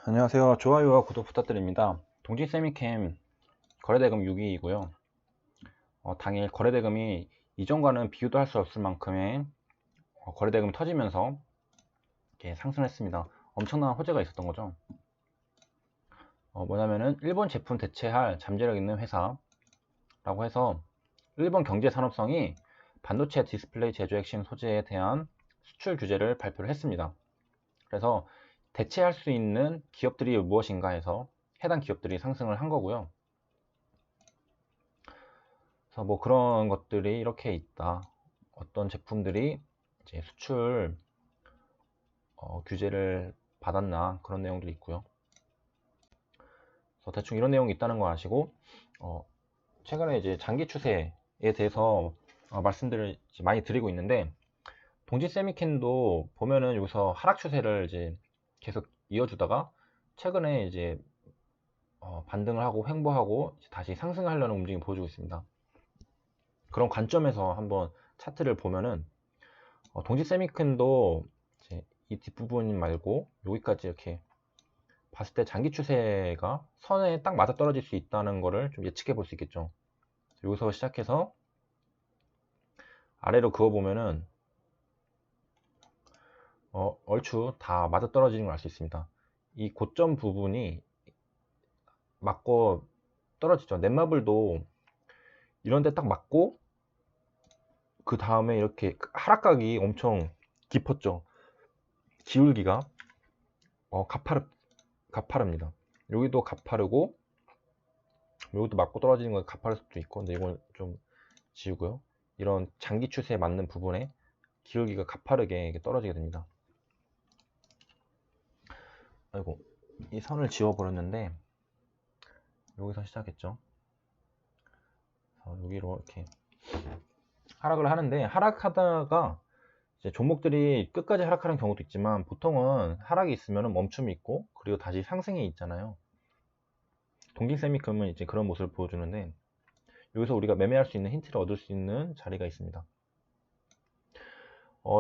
안녕하세요. 좋아요와 구독 부탁드립니다. 동지세미캠 거래대금 6위이고요. 당일 거래대금이 이전과는 비교도 할 수 없을 만큼의 거래대금이 터지면서 이렇게 상승했습니다. 엄청난 호재가 있었던 거죠. 뭐냐면은 일본 제품 대체할 잠재력 있는 회사라고 해서 일본 경제산업성이 반도체 디스플레이 제조 핵심 소재에 대한 수출 규제를 발표를 했습니다. 그래서 대체할 수 있는 기업들이 무엇인가 해서 해당 기업들이 상승을 한 거고요. 그래서 뭐 그런 것들이 이렇게 있다. 어떤 제품들이 이제 수출 규제를 받았나 그런 내용들이 있고요. 그래서 대충 이런 내용이 있다는 거 아시고 최근에 이제 장기 추세에 대해서 말씀들을 많이 드리고 있는데 동지 세미캔도 보면은 여기서 하락 추세를 이제 계속 이어주다가 최근에 이제 반등을 하고 횡보하고 다시 상승하려는 움직임을 보여주고 있습니다. 그런 관점에서 한번 차트를 보면은 동지 세미큰도 이 뒷부분 말고 여기까지 이렇게 봤을 때 장기 추세가 선에 딱 맞아 떨어질 수 있다는 거를 좀 예측해 볼 수 있겠죠. 여기서 시작해서 아래로 그어 보면은 얼추 다 맞아 떨어지는 걸 알 수 있습니다. 이 고점 부분이 맞고 떨어지죠. 넷마블도 이런 데 딱 맞고 그 다음에 이렇게 하락각이 엄청 깊었죠. 기울기가 가파릅니다. 여기도 가파르고 여기도 맞고 떨어지는 건 가파를 수도 있고, 근데 이건 좀 지우고요. 이런 장기 추세에 맞는 부분에 기울기가 가파르게 떨어지게 됩니다. 아이고, 이 선을 지워버렸는데 여기서 시작했죠. 여기로 이렇게 하락을 하는데, 하락하다가 이제 종목들이 끝까지 하락하는 경우도 있지만 보통은 하락이 있으면 멈춤이 있고 그리고 다시 상승이 있잖아요. 동진세미금은 이제 그런 모습을 보여주는데, 여기서 우리가 매매할 수 있는 힌트를 얻을 수 있는 자리가 있습니다.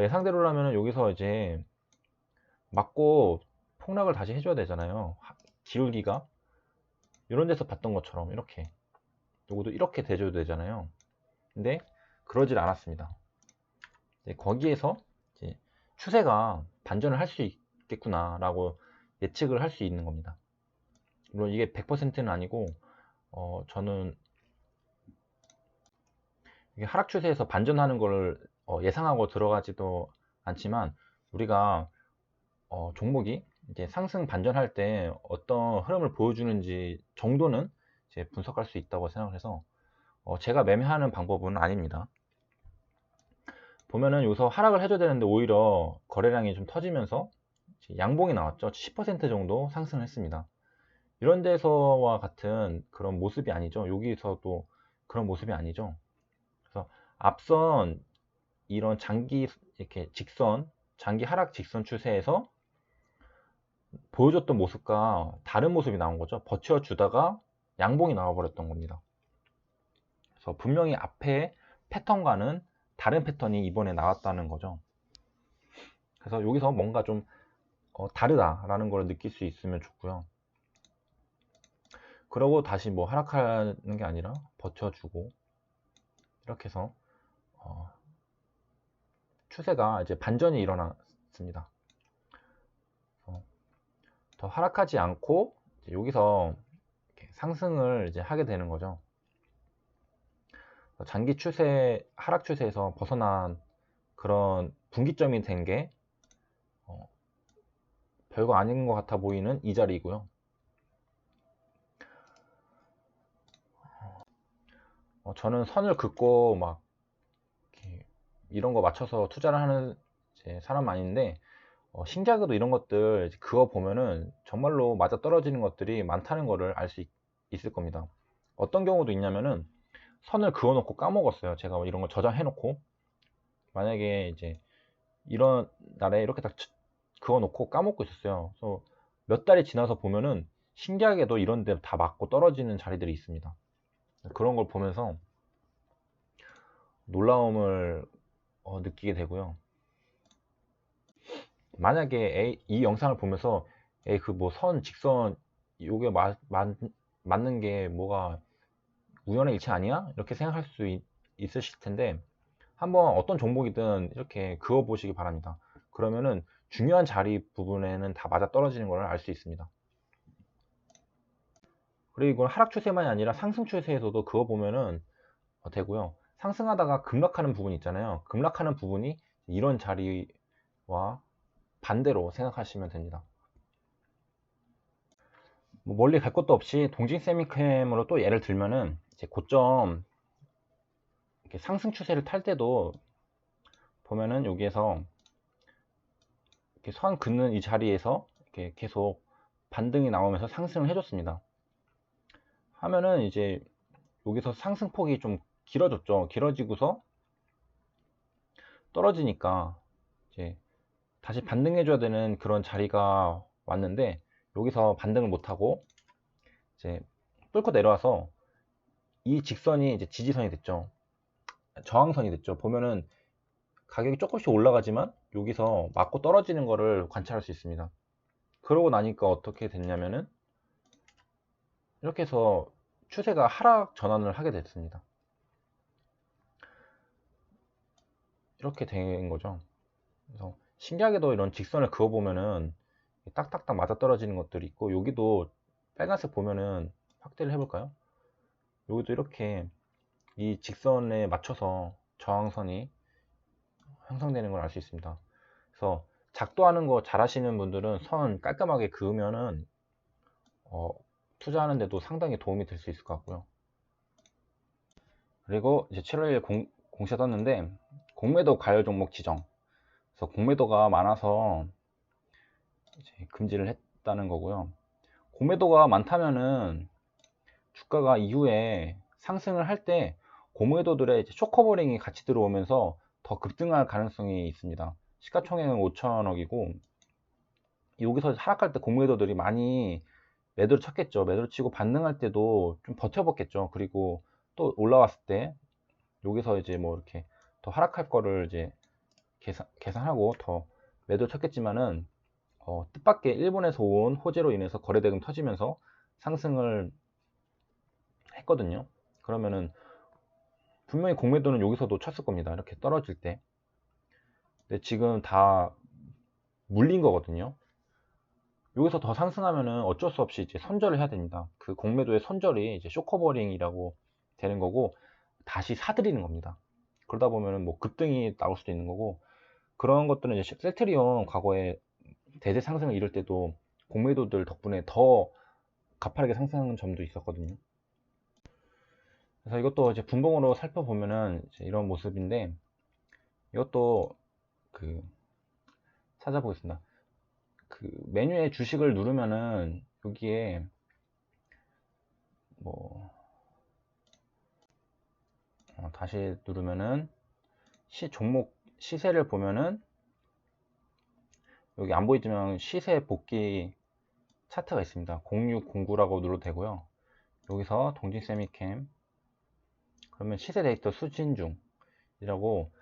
예상대로라면 여기서 이제 맞고 폭락을 다시 해줘야 되잖아요. 기울기가 이런 데서 봤던 것처럼 이렇게, 요것도 이렇게 대줘야 되잖아요. 근데 그러질 않았습니다. 거기에서 이제 추세가 반전을 할 수 있겠구나 라고 예측을 할 수 있는 겁니다. 물론 이게 100%는 아니고 저는 이게 하락 추세에서 반전하는 걸 예상하고 들어가지도 않지만, 우리가 종목이 이제 상승 반전할 때 어떤 흐름을 보여주는지 정도는 이제 분석할 수 있다고 생각을 해서 제가 매매하는 방법은 아닙니다. 보면은 여기서 하락을 해줘야 되는데 오히려 거래량이 좀 터지면서 양봉이 나왔죠. 10% 정도 상승을 했습니다. 이런 데서와 같은 그런 모습이 아니죠. 여기서도 그런 모습이 아니죠. 그래서 앞선 이런 장기 이렇게 직선, 장기 하락 직선 추세에서 보여줬던 모습과 다른 모습이 나온 거죠. 버텨주다가 양봉이 나와버렸던 겁니다. 그래서 분명히 앞에 패턴과는 다른 패턴이 이번에 나왔다는 거죠. 그래서 여기서 뭔가 좀 다르다라는 걸 느낄 수 있으면 좋고요. 그러고 다시 뭐 하락하는 게 아니라 버텨주고 이렇게 해서 추세가 이제 반전이 일어났습니다. 더 하락하지 않고 여기서 상승을 이제 하게 되는 거죠. 장기 추세, 하락 추세에서 벗어난 그런 분기점이 된 게 별거 아닌 것 같아 보이는 이 자리이고요. 저는 선을 긋고 막 이런 거 맞춰서 투자를 하는 사람 아닌데, 신기하게도 이런 것들 그거 보면은 정말로 맞아 떨어지는 것들이 많다는 거를 알 수 있을 겁니다. 어떤 경우도 있냐면은 선을 그어 놓고 까먹었어요. 제가 이런 거 저장해 놓고, 만약에 이제 이런 날에 이렇게 딱 그어 놓고 까먹고 있었어요. 그래서 몇 달이 지나서 보면은 신기하게도 이런 데 다 맞고 떨어지는 자리들이 있습니다. 그런 걸 보면서 놀라움을 느끼게 되고요. 만약에 이 영상을 보면서 에이, 그 뭐 선, 직선, 요게 맞는 게 뭐가 우연의 일치 아니야? 이렇게 생각할 수 있으실 텐데, 한번 어떤 종목이든 이렇게 그어 보시기 바랍니다. 그러면은 중요한 자리 부분에는 다 맞아 떨어지는 걸 알 수 있습니다. 그리고 이건 하락 추세만이 아니라 상승 추세에서도 그어 보면은 되고요. 상승하다가 급락하는 부분이 있잖아요. 급락하는 부분이 이런 자리와 반대로 생각하시면 됩니다. 뭐 멀리 갈 것도 없이 동진 세미캠으로 또 예를 들면은 이제 고점 이렇게 상승 추세를 탈 때도 보면은 여기에서 이렇게 선 긋는 이 자리에서 이렇게 계속 반등이 나오면서 상승을 해줬습니다. 하면은 이제 여기서 상승폭이 좀 길어졌죠. 길어지고서 떨어지니까 이제 다시 반등해줘야 되는 그런 자리가 왔는데, 여기서 반등을 못하고 이제 뚫고 내려와서 이 직선이 이제 지지선이 됐죠. 저항선이 됐죠. 보면은 가격이 조금씩 올라가지만 여기서 맞고 떨어지는 거를 관찰할 수 있습니다. 그러고 나니까 어떻게 됐냐면은 이렇게 해서 추세가 하락 전환을 하게 됐습니다. 이렇게 된 거죠. 그래서 신기하게도 이런 직선을 그어보면은 딱딱딱 맞아 떨어지는 것들이 있고, 여기도 빨간색 보면은 확대를 해볼까요? 여기도 이렇게 이 직선에 맞춰서 저항선이 형성되는 걸 알 수 있습니다. 그래서 작도하는 거 잘 하시는 분들은 선 깔끔하게 그으면은 투자하는데도 상당히 도움이 될 수 있을 것 같고요. 그리고 이제 7월 1일 공시가 떴는데, 공매도 과열 종목 지정. 그래서 공매도가 많아서 이제 금지를 했다는 거고요. 공매도가 많다면은 주가가 이후에 상승을 할 때 공매도들의 쇼커버링이 같이 들어오면서 더 급등할 가능성이 있습니다. 시가총액은 5천억이고 여기서 하락할 때 공매도들이 많이 매도를 쳤겠죠. 매도를 치고 반등할 때도 좀 버텨봤겠죠. 그리고 또 올라왔을 때 여기서 이제 뭐 이렇게 더 하락할 거를 이제 계산하고 더 매도를 쳤겠지만은 뜻밖의 일본에서 온 호재로 인해서 거래대금 터지면서 상승을 했거든요. 그러면은 분명히 공매도는 여기서도 쳤을 겁니다. 이렇게 떨어질 때. 근데 지금 다 물린 거거든요. 여기서 더 상승하면은 어쩔 수 없이 이제 손절을 해야 됩니다. 그 공매도의 손절이 이제 쇼커버링이라고 되는 거고, 다시 사들이는 겁니다. 그러다 보면은 뭐 급등이 나올 수도 있는 거고, 그런 것들은 이제 셀트리온 과거에 대세 상승을 이룰 때도 공매도들 덕분에 더 가파르게 상승하는 점도 있었거든요. 그래서 이것도 이제 분봉으로 살펴보면은 이제 이런 모습인데, 이것도 그 찾아보겠습니다. 그 메뉴에 주식을 누르면은 여기에 뭐 다시 누르면은 종목 시세를 보면은 여기 안 보이지만 시세 복귀 차트가 있습니다. 0609라고 눌러도 되고요. 여기서 동진 세미캠 그러면 시세 데이터 수진 중이라고,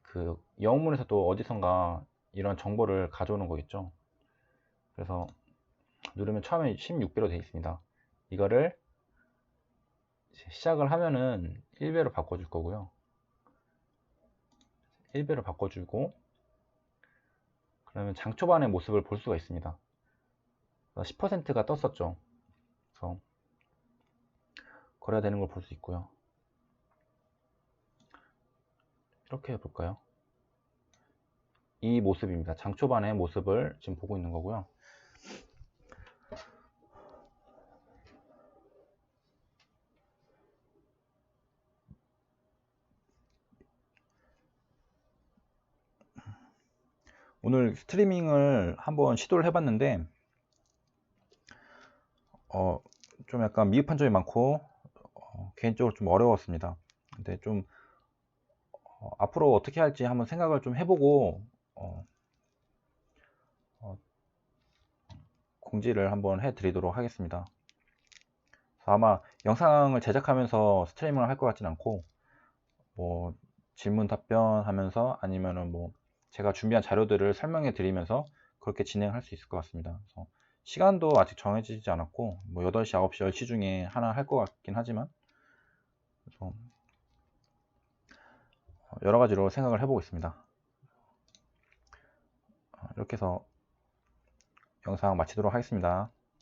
그 영문에서도 어디선가 이런 정보를 가져오는 거겠죠. 그래서 누르면 처음에 16배로 되어 있습니다. 이거를 시작을 하면은 1배로 바꿔줄 거고요. 1배로 바꿔주고, 그러면 장 초반의 모습을 볼 수가 있습니다. 10%가 떴었죠. 그래서 거래가 되는 걸 볼 수 있고요. 이렇게 해볼까요? 이 모습입니다. 장 초반의 모습을 지금 보고 있는 거고요. 오늘 스트리밍을 한번 시도를 해봤는데 좀 약간 미흡한 점이 많고 개인적으로 좀 어려웠습니다. 근데 좀 앞으로 어떻게 할지 한번 생각을 좀 해보고 공지를 한번 해드리도록 하겠습니다. 아마 영상을 제작하면서 스트리밍을 할 것 같진 않고, 뭐 질문 답변 하면서 아니면은 뭐 제가 준비한 자료들을 설명해 드리면서 그렇게 진행할 수 있을 것 같습니다. 그래서 시간도 아직 정해지지 않았고 뭐 8시, 9시, 10시 중에 하나 할 것 같긴 하지만 그래서 여러 가지로 생각을 해보고 있습니다. 이렇게 해서 영상 마치도록 하겠습니다.